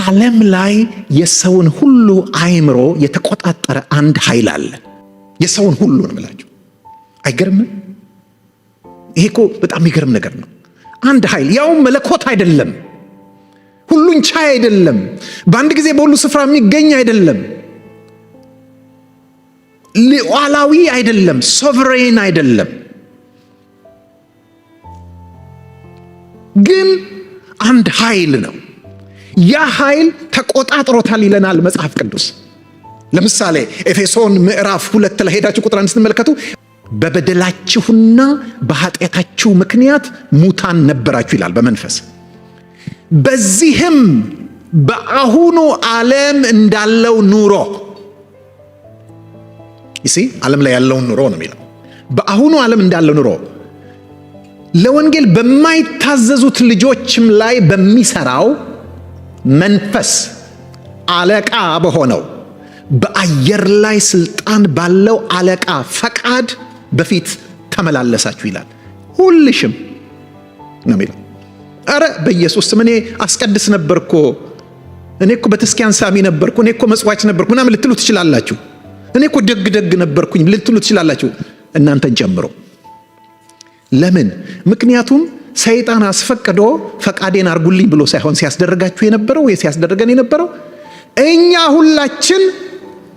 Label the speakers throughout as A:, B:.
A: በዓለም ላይ የሰውን ሁሉ አእምሮ የተቆጣጠረ አንድ ኃይል አለ። የሰውን ሁሉ ነው የምላችሁ። አይገርምም? ይሄ እኮ በጣም የሚገርም ነገር ነው። አንድ ኃይል፣ ያውም መለኮት አይደለም፣ ሁሉን ቻይ አይደለም፣ በአንድ ጊዜ በሁሉ ስፍራ የሚገኝ አይደለም፣ ሉዓላዊ አይደለም፣ ሶቨሬን አይደለም። ግን አንድ ኃይል ነው። ያ ኃይል ተቆጣጥሮታል ይለናል መጽሐፍ ቅዱስ። ለምሳሌ ኤፌሶን ምዕራፍ 2 ላይ ሄዳችሁ ቁጥር 1 ስትመለከቱ በበደላችሁና በኃጢአታችሁ ምክንያት ሙታን ነበራችሁ ይላል በመንፈስ። በዚህም በአሁኑ ዓለም እንዳለው ኑሮ ዓለም ላይ ያለውን ኑሮ ነው የሚለው። በአሁኑ ዓለም እንዳለው ኑሮ ለወንጌል በማይታዘዙት ልጆችም ላይ በሚሰራው መንፈስ አለቃ በሆነው በአየር ላይ ስልጣን ባለው አለቃ ፈቃድ በፊት ተመላለሳችሁ ይላል። ሁልሽም ነው የሚለው። አረ በኢየሱስ ስም እኔ አስቀድስ ነበርኩ፣ እኔ እኮ በተስኪያን ሳሚ ነበርኩ፣ እኔ እኮ መጽዋች ነበርኩ ምናምን ልትሉ ትችላላችሁ። እኔ እኮ ደግ ነበርኩኝ ልትሉ ትችላላችሁ፣ እናንተን ጨምሮ። ለምን? ምክንያቱም ሰይጣን አስፈቅዶ ፈቃዴን አርጉልኝ ብሎ ሳይሆን ሲያስደርጋችሁ የነበረው ወይ ሲያስደርገን የነበረው እኛ ሁላችን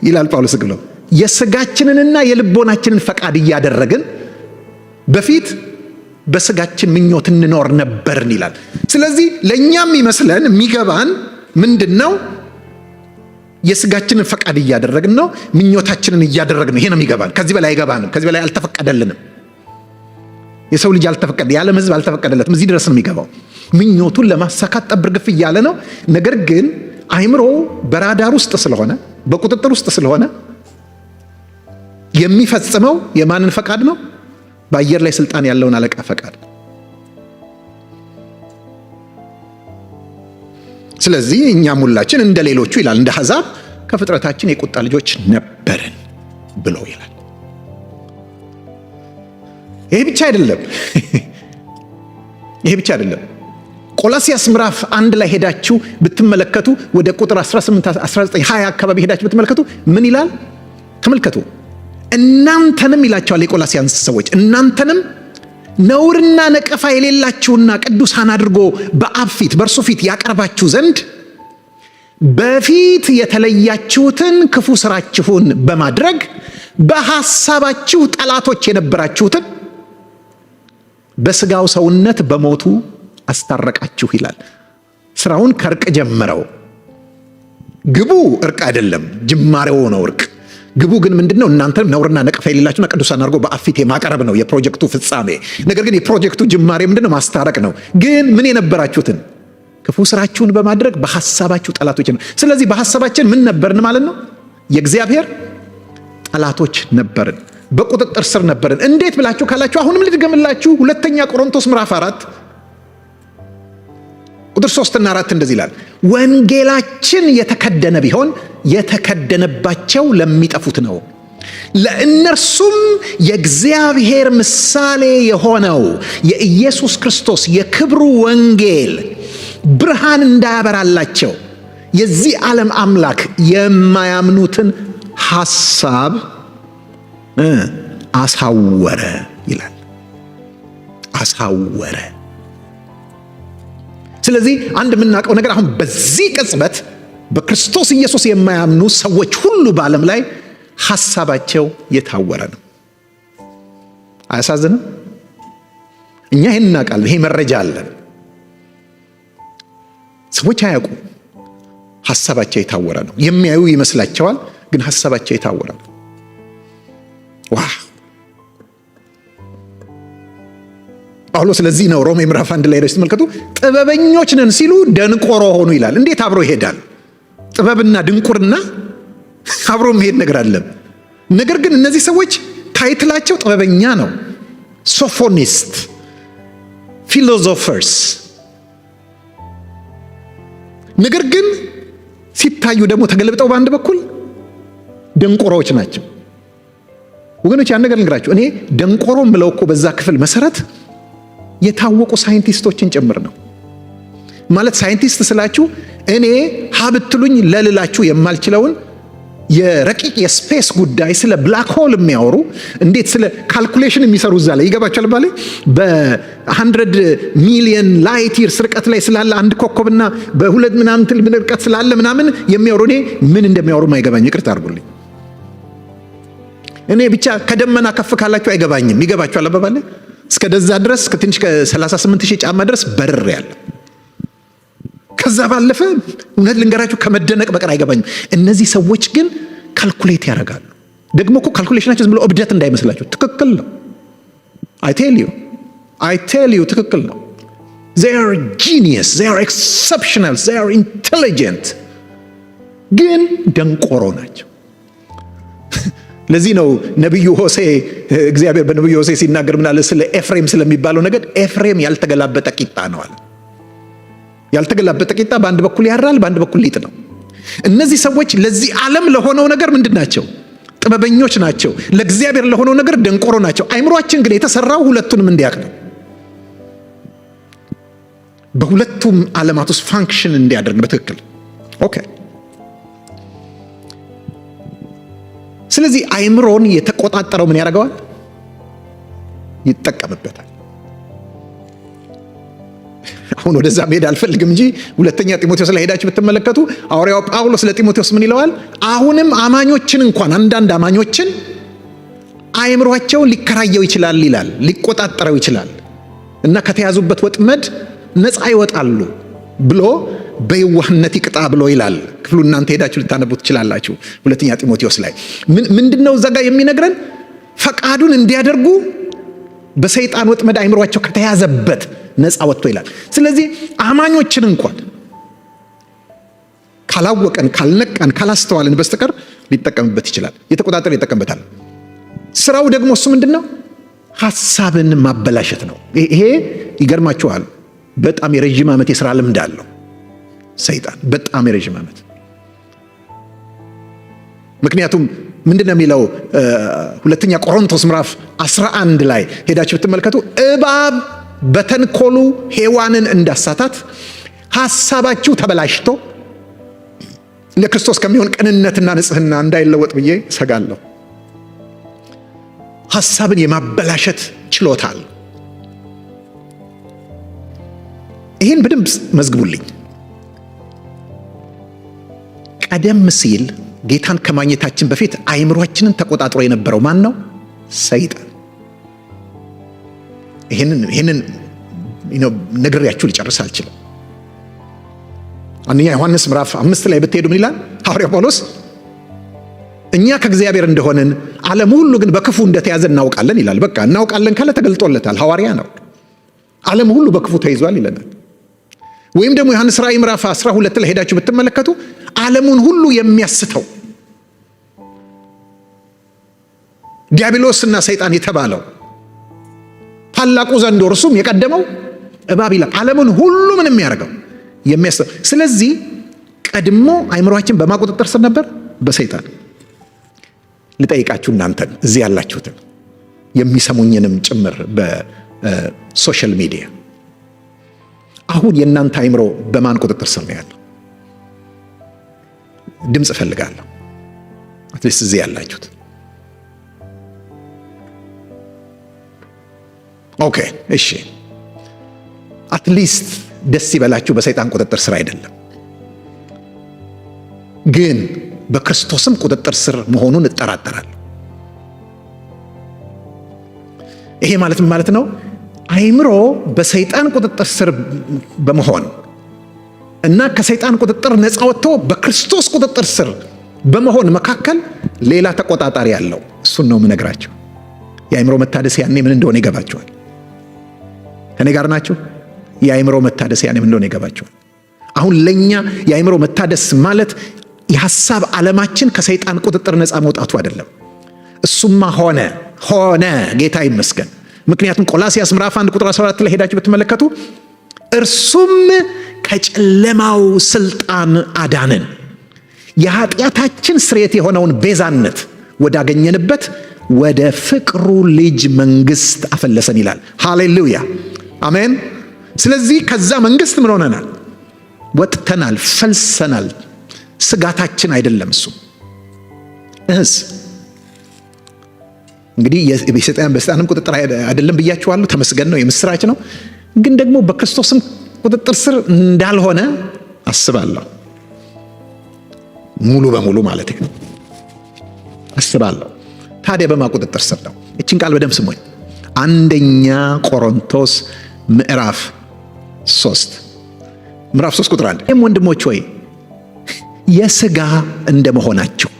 A: ይላል ጳውሎስ ግሎ የስጋችንንና የልቦናችንን ፈቃድ እያደረግን በፊት በስጋችን ምኞት እንኖር ነበርን ይላል። ስለዚህ ለኛም ይመስለን የሚገባን ምንድነው? የስጋችንን ፈቃድ እያደረግን ነው፣ ምኞታችንን እያደረግን ነው። ይሄ ነው የሚገባን። ከዚህ በላይ አይገባንም። ከዚህ በላይ አልተፈቀደልንም። የሰው ልጅ አልተፈቀደ፣ የዓለም ሕዝብ አልተፈቀደለትም። እዚህ ድረስ ነው የሚገባው። ምኞቱን ለማሳካት ጠብር ግፍ እያለ ነው። ነገር ግን አእምሮ በራዳር ውስጥ ስለሆነ፣ በቁጥጥር ውስጥ ስለሆነ የሚፈጽመው የማንን ፈቃድ ነው? በአየር ላይ ስልጣን ያለውን አለቃ ፈቃድ። ስለዚህ እኛም ሁላችን እንደ ሌሎቹ ይላል እንደ አሕዛብ ከፍጥረታችን የቁጣ ልጆች ነበርን ብሎ ይላል። ይሄ ብቻ አይደለም። ቆላስይስ ምዕራፍ 1 ላይ ሄዳችሁ ብትመለከቱ ወደ ቁጥር 18 19 20 አካባቢ ሄዳችሁ ብትመለከቱ ምን ይላል? ተመልከቱ። እናንተንም ይላቸዋል የቆላስይስ ሰዎች፣ እናንተንም ነውርና ነቀፋ የሌላችሁና ቅዱሳን አድርጎ በአብ ፊት በእርሱ ፊት ያቀርባችሁ ዘንድ በፊት የተለያችሁትን ክፉ ስራችሁን በማድረግ በሐሳባችሁ ጠላቶች የነበራችሁትን በስጋው ሰውነት በሞቱ አስታረቃችሁ ይላል። ስራውን ከእርቅ ጀመረው። ግቡ እርቅ አይደለም፣ ጅማሬው ነው እርቅ። ግቡ ግን ምንድነው? እናንተም ነውርና ነቀፋ የሌላችሁና ቅዱሳን አድርጎ በአብ ፊት የማቀረብ ነው የፕሮጀክቱ ፍጻሜ። ነገር ግን የፕሮጀክቱ ጅማሬ ምንድነው? ማስታረቅ ነው። ግን ምን የነበራችሁትን ክፉ ስራችሁን በማድረግ በሐሳባችሁ ጠላቶች ነው። ስለዚህ በሐሳባችን ምን ነበርን ማለት ነው? የእግዚአብሔር ጠላቶች ነበርን፣ በቁጥጥር ስር ነበርን። እንዴት ብላችሁ ካላችሁ አሁንም ልድገምላችሁ። ሁለተኛ ቆሮንቶስ ምዕራፍ 4 ቁጥር 3 እና 4 እንደዚህ ይላል፣ ወንጌላችን የተከደነ ቢሆን የተከደነባቸው ለሚጠፉት ነው፣ ለእነርሱም የእግዚአብሔር ምሳሌ የሆነው የኢየሱስ ክርስቶስ የክብሩ ወንጌል ብርሃን እንዳያበራላቸው የዚህ ዓለም አምላክ የማያምኑትን ሐሳብ አሳወረ ይላል። አሳወረ። ስለዚህ አንድ የምናውቀው ነገር አሁን በዚህ ቅጽበት በክርስቶስ ኢየሱስ የማያምኑ ሰዎች ሁሉ በዓለም ላይ ሐሳባቸው የታወረ ነው። አያሳዝንም? እኛ ይህን እናውቃለን። ይሄ መረጃ አለን። ሰዎች አያውቁ፣ ሐሳባቸው የታወረ ነው። የሚያዩ ይመስላቸዋል፣ ግን ሐሳባቸው የታወረ ነው። ጳውሎስ ለዚህ ነው ሮሜ ምዕራፍ 1 ላይ ስትመለከቱ ጥበበኞች ነን ሲሉ ደንቆሮ ሆኑ ይላል። እንዴት አብሮ ይሄዳል? ጥበብና ድንቁርና አብሮ መሄድ ነገር አለም። ነገር ግን እነዚህ ሰዎች ታይትላቸው ጥበበኛ ነው፣ ሶፎኒስት፣ ፊሎሶፈርስ። ነገር ግን ሲታዩ ደግሞ ተገልብጠው በአንድ በኩል ደንቆሮዎች ናቸው። ወገኖች ያን ነገር ልንገራችሁ፣ እኔ ደንቆሮ ምለው እኮ በዛ ክፍል መሰረት የታወቁ ሳይንቲስቶችን ጭምር ነው። ማለት ሳይንቲስት ስላችሁ እኔ ሀብትሉኝ ለልላችሁ የማልችለውን የረቂቅ የስፔስ ጉዳይ ስለ ብላክ ሆል የሚያወሩ እንዴት ስለ ካልኩሌሽን የሚሰሩ እዛ ላይ ይገባቸዋል። ባለ በ100 ሚሊዮን ላይት ይርስ ርቀት ላይ ስላለ አንድ ኮከብና በ2 ምናምን ትል ርቀት ስላለ ምናምን የሚያወሩ እኔ ምን እንደሚያወሩ ማይገባኝ፣ ይቅርታ አድርጉልኝ። እኔ ብቻ ከደመና ከፍ ካላችሁ አይገባኝም። ይገባችኋል አባባለ እስከ ደዛ ድረስ ከትንሽ ከ38000 ጫማ ድረስ በር ያለ ከዛ ባለፈ እውነት ልንገራችሁ ከመደነቅ በቀር አይገባኝም። እነዚህ ሰዎች ግን ካልኩሌት ያደርጋሉ። ደግሞ እኮ ካልኩሌሽናቸው ዝም ብሎ እብደት እንዳይመስላችሁ ትክክል ነው። I tell you ትክክል ነው። they are genius, they are exceptional, they are intelligent ግን ደንቆሮ ናቸው። ለዚህ ነው ነብዩ ሆሴ እግዚአብሔር በነብዩ ሆሴ ሲናገር ምን አለ ስለ ኤፍሬም ስለሚባለው ነገር ኤፍሬም ያልተገላበጠ ቂጣ ነው አለ። ያልተገላበጠ ቂጣ በአንድ በኩል ያራል፣ በአንድ በኩል ሊጥ ነው። እነዚህ ሰዎች ለዚህ ዓለም ለሆነው ነገር ምንድናቸው? ጥበበኞች ናቸው። ለእግዚአብሔር ለሆነው ነገር ደንቆሮ ናቸው። አይምሮአችን ግን የተሰራው ሁለቱንም እንዲያውቅ ነው። በሁለቱም ዓለማት ውስጥ ፋንክሽን እንዲያደርግ በትክክል ኦኬ። ስለዚህ አይምሮን የተቆጣጠረው ምን ያደርገዋል? ይጠቀምበታል። አሁን ወደዛ መሄድ አልፈልግም እንጂ ሁለተኛ ጢሞቴዎስ ላይ ሄዳችሁ ብትመለከቱ ሐዋርያው ጳውሎስ ለጢሞቴዎስ ምን ይለዋል? አሁንም አማኞችን እንኳን አንዳንድ አማኞችን አይምሮአቸውን ሊከራየው ይችላል ይላል፣ ሊቆጣጠረው ይችላል እና ከተያዙበት ወጥመድ ነፃ ይወጣሉ ብሎ በየዋህነት ይቅጣ ብሎ ይላል። ክፍሉ እናንተ ሄዳችሁ ልታነቡት ትችላላችሁ። ሁለተኛ ጢሞቴዎስ ላይ ምንድነው እዛ ጋር የሚነግረን? ፈቃዱን እንዲያደርጉ በሰይጣን ወጥመድ አይምሮአቸው ከተያዘበት ነፃ ወጥቶ ይላል። ስለዚህ አማኞችን እንኳን ካላወቀን፣ ካልነቃን፣ ካላስተዋልን በስተቀር ሊጠቀምበት ይችላል። የተቆጣጠረ ይጠቀምበታል። ስራው ደግሞ እሱ ምንድነው? ሐሳብን ማበላሸት ነው። ይሄ ይገርማችኋል፣ በጣም የረጅም ዓመት የሥራ ልምድ አለው ሰይጣን፣ በጣም የረጅም ዓመት። ምክንያቱም ምንድነው የሚለው ሁለተኛ ቆሮንቶስ ምዕራፍ 11 ላይ ሄዳችሁ ብትመለከቱ እባብ በተንኮሉ ሔዋንን እንዳሳታት ሐሳባችሁ ተበላሽቶ ለክርስቶስ ከሚሆን ቅንነትና ንጽህና እንዳይለወጥ ብዬ ሰጋለሁ። ሐሳብን የማበላሸት ችሎታል። ይህን በደንብ መዝግቡልኝ። ቀደም ሲል ጌታን ከማግኘታችን በፊት አይምሮአችንን ተቆጣጥሮ የነበረው ማን ነው? ሰይጣን። ይህንን ነግሬያችሁ ልጨርስ አልችልም። አንደኛ ዮሐንስ ምዕራፍ 5 ላይ ብትሄዱ ምን ይላል ሐዋርያው ጳውሎስ? እኛ ከእግዚአብሔር እንደሆንን ዓለም ሁሉ ግን በክፉ እንደተያዘ እናውቃለን ይላል። በቃ እናውቃለን ካለ ተገልጦለታል። ሐዋርያ ነው። ዓለም ሁሉ በክፉ ተይዟል ይለናል። ወይም ደግሞ ዮሐንስ ራእይ ምዕራፍ 12 ላይ ሄዳችሁ ብትመለከቱ ዓለሙን ሁሉ የሚያስተው ዲያብሎስና ሰይጣን የተባለው ታላቁ ዘንዶ እርሱም የቀደመው እባብ ይላል። ዓለሙን ሁሉ ምን የሚያደርገው የሚያስተው። ስለዚህ ቀድሞ አይምሮአችን በማቁጥጥር ስር ነበር፣ በሰይጣን። ልጠይቃችሁ እናንተን እዚህ ያላችሁትን የሚሰሙኝንም ጭምር በሶሻል ሚዲያ አሁን የእናንተ አይምሮ በማን ቁጥጥር ስር ነው ያለው? ድምፅ እፈልጋለሁ። አትሊስት እዚህ ያላችሁት ኦኬ፣ እሺ። አትሊስት ደስ ይበላችሁ፣ በሰይጣን ቁጥጥር ስር አይደለም፣ ግን በክርስቶስም ቁጥጥር ስር መሆኑን እጠራጠራለሁ። ይሄ ማለት ምን ማለት ነው? አይምሮ በሰይጣን ቁጥጥር ስር በመሆን እና ከሰይጣን ቁጥጥር ነፃ ወጥቶ በክርስቶስ ቁጥጥር ስር በመሆን መካከል ሌላ ተቆጣጣሪ ያለው፣ እሱን ነው የምነግራቸው። የአይምሮ መታደስ ያኔ ምን እንደሆነ ይገባቸዋል። ከኔ ጋር ናቸው? የአይምሮ መታደስ ያኔ ምን እንደሆነ ይገባቸዋል። አሁን ለኛ የአይምሮ መታደስ ማለት የሐሳብ ዓለማችን ከሰይጣን ቁጥጥር ነፃ መውጣቱ አይደለም። እሱማ ሆነ ጌታ ይመስገን። ምክንያቱም ቆላስይስ ምዕራፍ 1 ቁጥር 14 ላይ ሄዳችሁ ብትመለከቱ እርሱም ከጨለማው ስልጣን አዳነን፣ የኃጢአታችን ስርየት የሆነውን ቤዛነት ወዳገኘንበት ወደ ፍቅሩ ልጅ መንግስት አፈለሰን ይላል። ሃሌሉያ አሜን። ስለዚህ ከዛ መንግስት ምን ሆነናል? ወጥተናል፣ ፈልሰናል፣ ስጋታችን አይደለም እሱ። እንግዲህ በሰይጣንም ቁጥጥር አይደለም ብያችኋለሁ። ተመስገን ነው፣ የምስራች ነው። ግን ደግሞ በክርስቶስም ቁጥጥር ስር እንዳልሆነ አስባለሁ። ሙሉ በሙሉ ማለት ነው አስባለሁ። ታዲያ በማ ቁጥጥር ስር ነው? እችን ቃል በደምብ ስሙኝ። አንደኛ ቆሮንቶስ ምዕራፍ 3 ቁጥር 1 ይህም ወንድሞች ሆይ የሥጋ እንደመሆናችሁ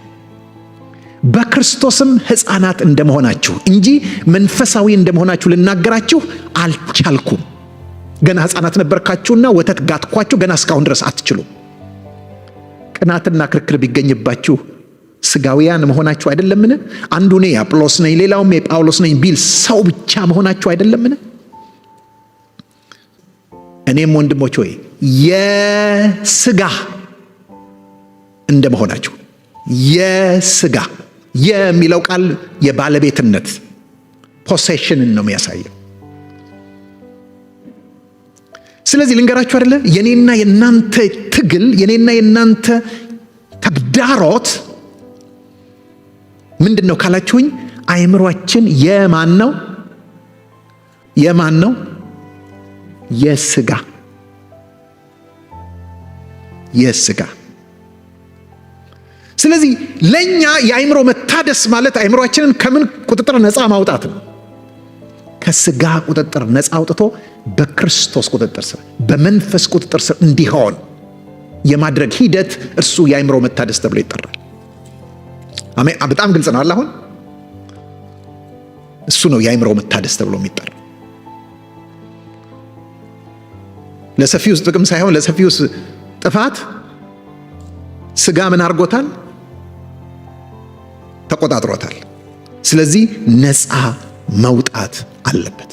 A: በክርስቶስም ሕፃናት እንደመሆናችሁ እንጂ መንፈሳዊ እንደመሆናችሁ ልናገራችሁ አልቻልኩም። ገና ሕፃናት ነበርካችሁና ወተት ጋትኳችሁ፣ ገና እስካሁን ድረስ አትችሉም። ቅናትና ክርክር ቢገኝባችሁ ሥጋውያን መሆናችሁ አይደለምን? አንዱ እኔ የአጵሎስ ነኝ ሌላውም የጳውሎስ ነኝ ቢል ሰው ብቻ መሆናችሁ አይደለምን? እኔም ወንድሞች ሆይ የሥጋ እንደመሆናችሁ። የሥጋ የሚለው ቃል የባለቤትነት ፖሴሽንን ነው የሚያሳየው። ስለዚህ ልንገራችሁ አይደለ፣ የኔና የናንተ ትግል፣ የኔና የናንተ ተግዳሮት ምንድን ነው ካላችሁኝ፣ አእምሯችን የማን ነው? የሥጋ። ስለዚህ ለኛ የአእምሮ መታደስ ማለት አእምሯችንን ከምን ቁጥጥር ነፃ ማውጣት ነው? ከሥጋ ቁጥጥር ነፃ አውጥቶ በክርስቶስ ቁጥጥር ስር፣ በመንፈስ ቁጥጥር ስር እንዲሆን የማድረግ ሂደት እርሱ የአእምሮ መታደስ ተብሎ ይጠራል። አሜን። በጣም ግልጽ ነው። አሁን እሱ ነው የአእምሮ መታደስ ተብሎ የሚጠራ። ለሰፊው ጥቅም ሳይሆን ለሰፊው ጥፋት ሥጋ ምን አድርጎታል? ተቆጣጥሮታል። ስለዚህ ነፃ መውጣት አለበት።